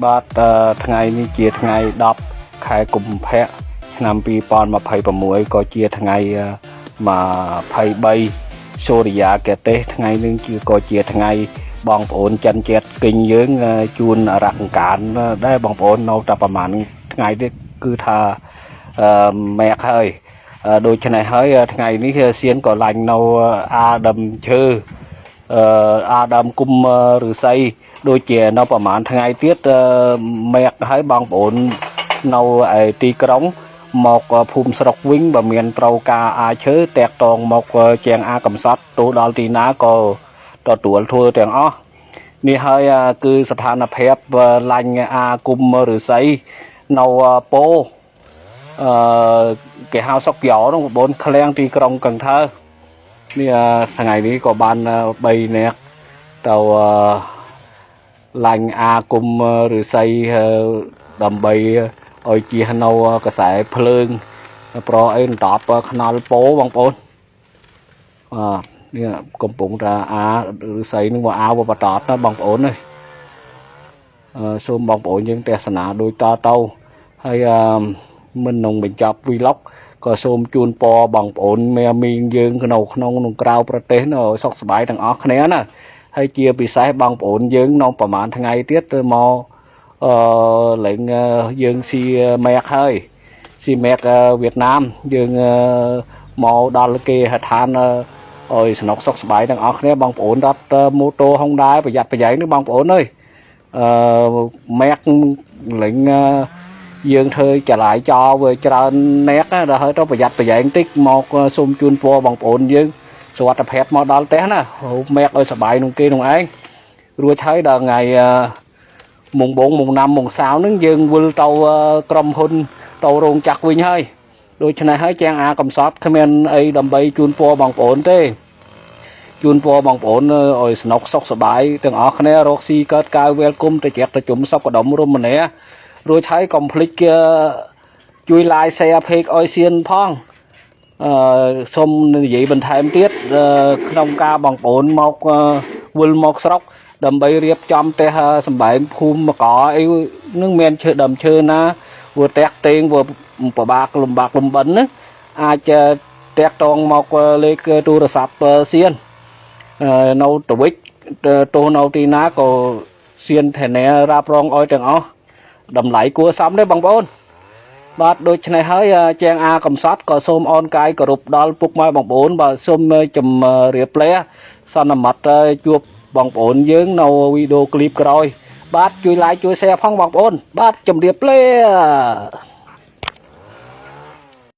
បាទថ្ងៃនេះជាថ្ងៃ10ខែកុម្ភៈឆ្នាំ2026ក៏ជាថ្ងៃ23សូរិយាកេថ្ងៃនឹងក៏ជាថ្ងៃបងប្អូនចិនជាតិគិញយើងជួនរកកានដែរបងប្អូននៅតែប្រហែលថ្ងៃនេះគឺថាម៉ែកហើយដូច្នេះហើយថ្ងៃនេះសៀនក៏ឡាញ់នៅអាដើមឈើអាដើមគុំឫស្សីដូចជានៅប្រហែលថ្ងៃទៀតម៉ែកហើយបងប្អូននៅឯទីក្រុងមកភូមិស្រុកវិញបើមានត្រូវការអាចឈើតាក់តងមកជាងអាកំសត់ទៅដល់ទីណាក៏ទទួលធ្វើទាំងអស់នេះហើយគឺស្ថានភាពឡាញ់អាគុំឫស្សីនៅពោគេហៅសុកយ៉នោះបងប្អូនឃ្លាំងទីក្រុងកឹងថើនេះថ្ងៃនេះក៏បាន3នាក់ទៅឡាញ់អាគុំឫស្សីដើម្បីឲ្យជានៅកសែភ្លើងប្រអីតបខ្នល់ពោបងប្អូននេះកំពុងថាអាឫស្សីនឹងមកអាវបតតណាបងប្អូននេះសូមបងប្អូនយើងទស្សនាដូចតទៅហើយមិននឹងបញ្ចប់វីឡុកក៏សូមជូនពរបងប្អូនមេមីងយើងក្នុងក្រៅប្រទេសនៅសុខសប្បាយទាំងអស់គ្នាណាហើយជាពិសេសបងប្អូនយើងនៅប្រហែលថ្ងៃទៀតទៅមកលេងយើងស៊ីម៉ែកហើយស៊ីម៉ែកវៀតណាមយើងមកដល់គេហដ្ឋានអើយសំណុកសុខសប្បាយទាំងអស់គ្នាបងប្អូនរត់ម៉ូតូហុងដែរប្រយ័ត្នប្រយែងនេះបងប្អូនអើយម៉ែកលេងយើងធ្វើចលាយចោលវាច្រើនណែកដល់ហើយទៅប្រយ័ត្នប្រយែងតិចមកសូមជូនពរបងប្អូនយើងសុខភាពមកដល់ផ្ទះណាម៉ែកឲ្យសប្បាយនឹងគេនឹងឯងរួចហើយដល់ថ្ងៃមុងបងមុងណាំមុងសាវនឹងយើងវិលទៅក្រុមហ៊ុនទៅរោងចក្រវិញហើយដូច្នេះហើយជាងអាកំសត់គ្មានអីដើម្បីជូនពរបងប្អូនទេជូនពរបងប្អូនឲ្យស្នុកសុខសប្បាយទាំងអស់គ្នារកស៊ីកើតកាយវេលគុំទៅជាប្រជុំសុខដុមរមនារួចហើយកុំភ្លេចជួយ like share page ឲ្យសៀនផងសូមនិយាយបន្ថែមទៀតក្នុងការបងប្អូនមកវិលមកស្រុកដើម្បីរៀបចំផ្ទះសម្បែងភូមិមកអីនឹងមានឈើដើមឈើណាវាតាក់តេងវាពិបាកលំបាកលំបិនណាអាចតាក់តងមកលេខទូរស័ព្ទសៀននៅទៅវិចទៅនៅទីណាក៏សៀនធានារ៉ាប់រងឲ្យទាំងអស់តម្លៃគួរសមទេបងប្អូនបាទដូច្នេះហើយជាងអាកំសត់ក៏សូមអនកាយគោរពដល់ពុកម៉ែបងប្អូនបាទសូមជម្រាបលាសន្មតជួបបងប្អូនយើងនៅវីដេអូឃ្លីបក្រោយបាទជួយ like ជួយ share ផងបងប្អូនបាទជម្រាបលា